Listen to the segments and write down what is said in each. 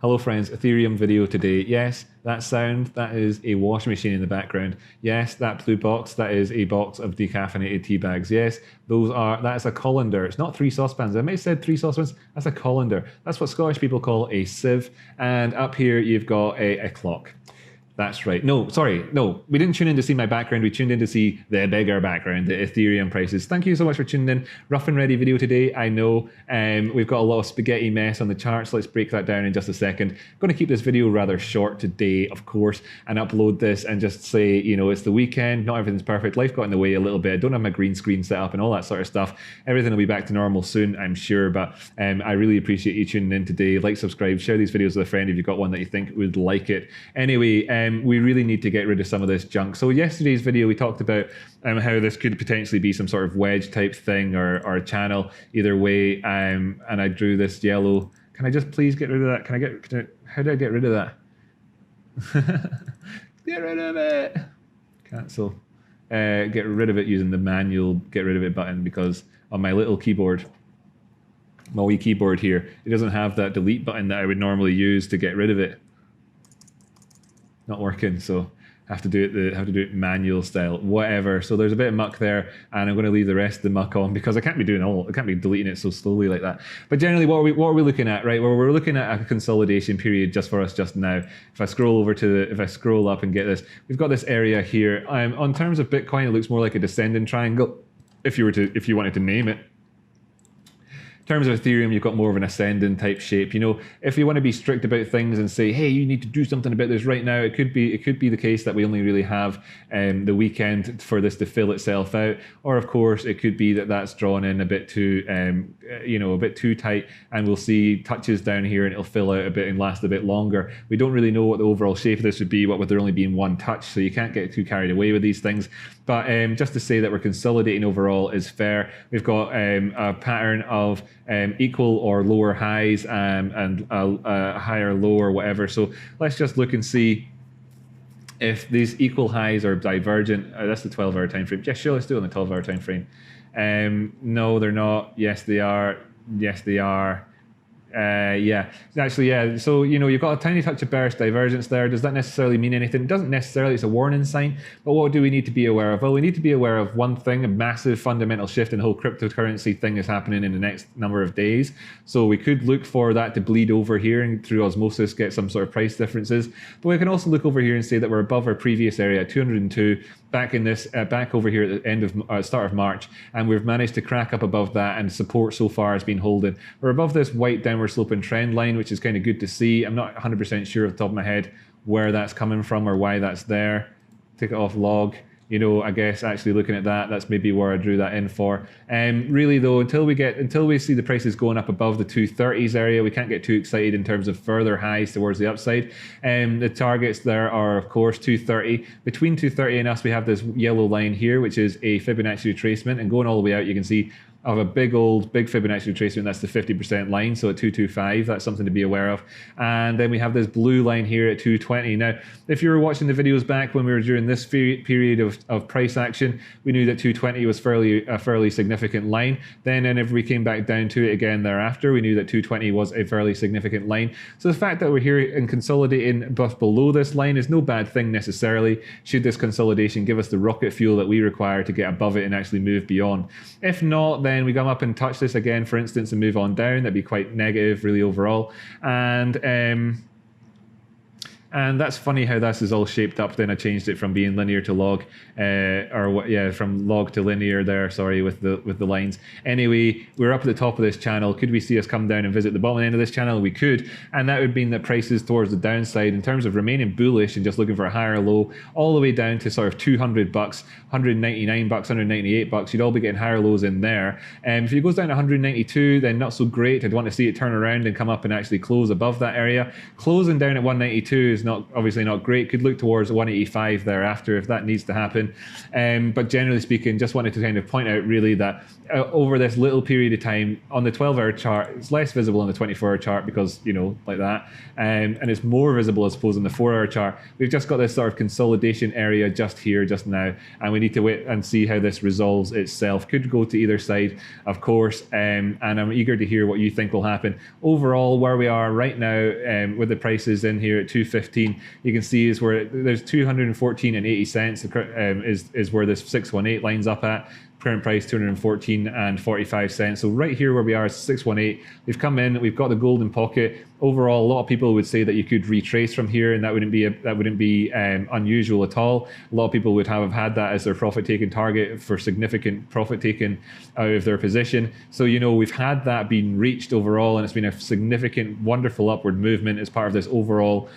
Hello friends, Ethereum video today. Yes, that sound, that is a washing machine in the background. Yes, that blue box, that is a box of decaffeinated tea bags. Yes, that's a colander. It's not 3 saucepans. I might have said 3 saucepans. That's a colander. That's what Scottish people call a sieve. And up here you've got a clock. That's right. No, sorry. No, we didn't tune in to see my background. We tuned in to see the bigger background, the Ethereum prices. Thank you so much for tuning in. Rough and ready video today. I know we've got a lot of spaghetti mess on the charts. Let's break that down in just a second. I'm going to keep this video rather short today, of course, and upload this and just say, you know, it's the weekend. Not everything's perfect. Life got in the way a little bit. I don't have my green screen set up and all that sort of stuff. Everything will be back to normal soon, I'm sure. But I really appreciate you tuning in today. Like, subscribe, share these videos with a friend if you've got one that you think would like it. Anyway, we really need to get rid of some of this junk. So yesterday's video, we talked about how this could potentially be some sort of wedge type thing or a channel either way. And I drew this yellow. Can I just please get rid of that? How do I get rid of that? Get rid of it. Cancel. Get rid of it using the manual get rid of it button, because on my little keyboard, my wee keyboard here, it doesn't have that delete button that I would normally use to get rid of it. Not working, so I have to do it manual style, whatever. So there's a bit of muck there, and I'm going to leave the rest of the muck on because I can't be deleting it so slowly like that. But generally, what are we looking at, right? Well, we're looking at a consolidation period just for us just now. If I scroll up and get this, we've got this area here. On terms of Bitcoin, it looks more like a descending triangle, if you wanted to name it. In terms of Ethereum, you've got more of an ascending type shape. You know, if you want to be strict about things and say, hey, you need to do something about this right now, it could be the case that we only really have the weekend for this to fill itself out. Or of course, it could be that that's drawn in a bit too, a bit too tight, and we'll see touches down here and it'll fill out a bit and last a bit longer. We don't really know what the overall shape of this would be, what with there only being one touch, so you can't get too carried away with these things. But just to say that we're consolidating overall is fair. We've got a pattern of equal or lower highs and a higher low or whatever. So let's just look and see if these equal highs are divergent. That's the 12-hour time frame. Yeah, sure, let's do it on the 12-hour time frame. No, they're not. Yes, they are. Yes, they are. Yeah, actually, yeah. So, you know, you've got a tiny touch of bearish divergence there. Does that necessarily mean anything? It doesn't necessarily. It's a warning sign. But what do we need to be aware of? Well, we need to be aware of one thing: a massive fundamental shift in the whole cryptocurrency thing is happening in the next number of days. So we could look for that to bleed over here and through osmosis get some sort of price differences. But we can also look over here and say that we're above our previous area at 202. Back over here at the end of start of March, and we've managed to crack up above that, and support so far has been holding. We're above this white downward sloping trend line, which is kind of good to see. I'm not 100% sure off the top of my head where that's coming from or why that's there. Take it off log. You know, I guess actually looking at that, that's maybe where I drew that in for. Really though, until we see the prices going up above the 230s area, we can't get too excited in terms of further highs towards the upside. The targets there are, of course, 230. Between 230 and us, we have this yellow line here, which is a Fibonacci retracement, and going all the way out, you can see of a big Fibonacci retracement. That's the 50% line, so at 225, that's something to be aware of. And then we have this blue line here at 220. Now, if you were watching the videos back when we were during this period of price action, we knew that 220 was a fairly significant line. Then whenever we came back down to it again thereafter, we knew that 220 was a fairly significant line. So the fact that we're here and consolidating just below this line is no bad thing necessarily, should this consolidation give us the rocket fuel that we require to get above it and actually move beyond. If not, then we come up and touch this again, for instance, and move on down. That'd be quite negative, really, overall. And that's funny how this is all shaped up. Then I changed it from being linear to log, from log to linear there, sorry, with the lines. Anyway, we're up at the top of this channel. Could we see us come down and visit the bottom end of this channel? We could, and that would mean that prices towards the downside, in terms of remaining bullish and just looking for a higher low, all the way down to sort of $200, $199, $198, you'd all be getting higher lows in there. If it goes down to 192, then not so great. I'd want to see it turn around and come up and actually close above that area. Closing down at 192 is is not obviously not great. Could look towards 185 thereafter if that needs to happen. But generally speaking, just wanted to kind of point out really that over this little period of time on the 12-hour chart, it's less visible on the 24-hour chart because, you know, like that. And it's more visible, I suppose, on the 4-hour chart. We've just got this sort of consolidation area just here, just now. And we need to wait and see how this resolves itself. Could go to either side, of course. And I'm eager to hear what you think will happen. Overall, where we are right now with the prices in here at 215, you can see is where there's 214 and 80 cents is where this 618 lines up at. Current price 214 and 45 cents. So right here where we are is 618. We've come in, we've got the golden pocket. Overall, a lot of people would say that you could retrace from here, and that wouldn't be unusual at all. A lot of people would have had that as their profit taking target for significant profit taken out of their position. So, you know, we've had that being reached overall, and it's been a significant, wonderful upward movement as part of this overall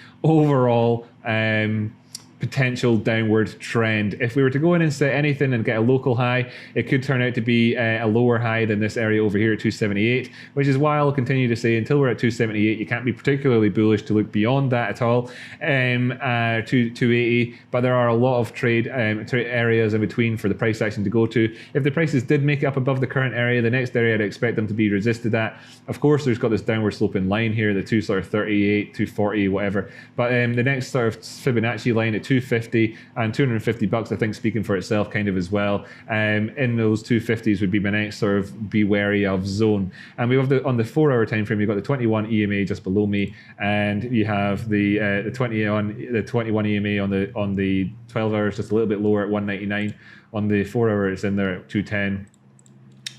potential downward trend. If we were to go in and set anything and get a local high, it could turn out to be a lower high than this area over here at 278, which is why I'll continue to say until we're at 278, you can't be particularly bullish to look beyond that at all, to 280. But there are a lot of trade areas in between for the price action to go to. If the prices did make it up above the current area, the next area I'd expect them to be resisted at. Of course, there's got this downward sloping line here, the 238, 240, whatever. But the next sort of Fibonacci line at 250 and 250 bucks, I think, speaking for itself kind of as well. In those 250s would be my next sort of be wary of zone. And we have on the 4-hour time frame, you've got the 21 EMA just below me, and you have the 21 EMA on the 12 hours just a little bit lower at 199. On the 4-hour, it's in there at 210.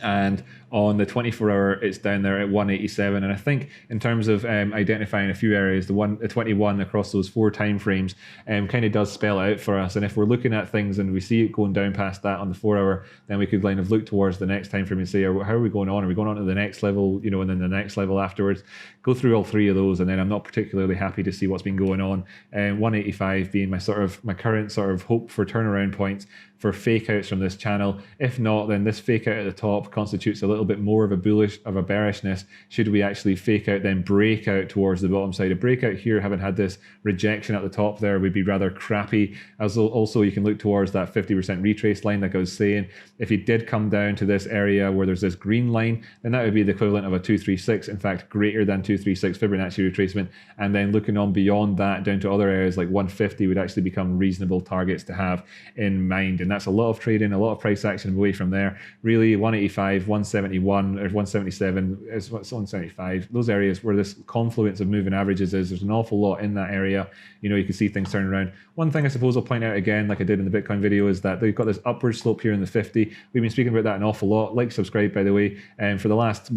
And on the 24-hour, it's down there at 187. And I think in terms of identifying a few areas, the 21 across those 4 time frames kind of does spell out for us. And if we're looking at things and we see it going down past that on the 4-hour, then we could kind of look towards the next time frame and say, how are we going on? Are we going on to the next level, you know, and then the next level afterwards? Go through all 3 of those, and then I'm not particularly happy to see what's been going on. 185 being my current sort of hope for turnaround points for fake outs from this channel. If not, then this fake out at the top constitutes a little bit more of a bearishness. Should we actually fake out, then break out towards the bottom side? A breakout here, having had this rejection at the top there, would be rather crappy. As also, you can look towards that 50% retrace line, like I was saying. If it did come down to this area where there's this green line, then that would be the equivalent of a 236, in fact, greater than 236 Fibonacci retracement. And then looking on beyond that down to other areas like 150 would actually become reasonable targets to have in mind. And that's a lot of trading, a lot of price action away from there. Really, 185, 171, or 177, it's 175. Those areas where this confluence of moving averages is, there's an awful lot in that area. You know, you can see things turning around. One thing I suppose I'll point out again, like I did in the Bitcoin video, is that they've got this upward slope here in the 50. We've been speaking about that an awful lot. Like, subscribe, by the way. And for the last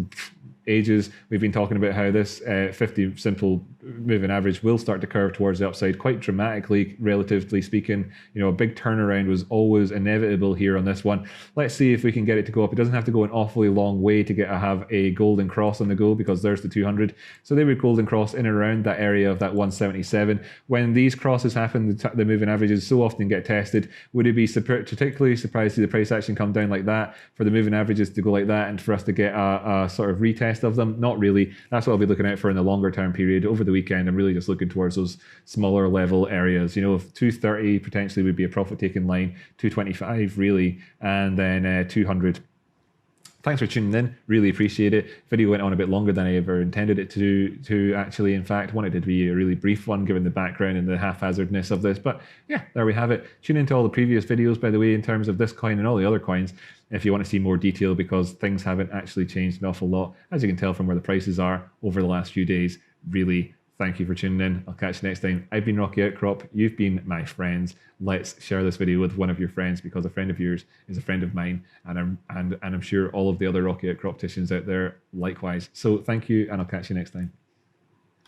ages, we've been talking about how this 50 simple moving average will start to curve towards the upside quite dramatically, relatively speaking. You know, a big turnaround was always inevitable here on this one. Let's see if we can get it to go up. It doesn't have to go an awfully long way to have a golden cross on the go, because there's the 200. So they would golden cross in and around that area of that 177. When these crosses happen, the moving averages so often get tested. Would it be particularly surprised to see the price action come down like that, for the moving averages to go like that, and for us to get a sort of retest of them? Not really. That's what I'll be looking out for in the longer term period. Over the weekend, I'm really just looking towards those smaller level areas. You know, if 230 potentially would be a profit taking line, 225 really, and then 200. Thanks for tuning in. Really appreciate it. Video went on a bit longer than I ever intended it to actually. In fact, wanted it to be a really brief one given the background and the haphazardness of this. But yeah, there we have it. Tune into all the previous videos, by the way, in terms of this coin and all the other coins, if you want to see more detail, because things haven't actually changed an awful lot, as you can tell from where the prices are over the last few days. Really, thank you for tuning in. I'll catch you next time. I've been Rocky Outcrop. You've been my friends. Let's share this video with one of your friends, because a friend of yours is a friend of mine, and I'm sure all of the other Rocky Outcropticians out there likewise. So thank you, and I'll catch you next time.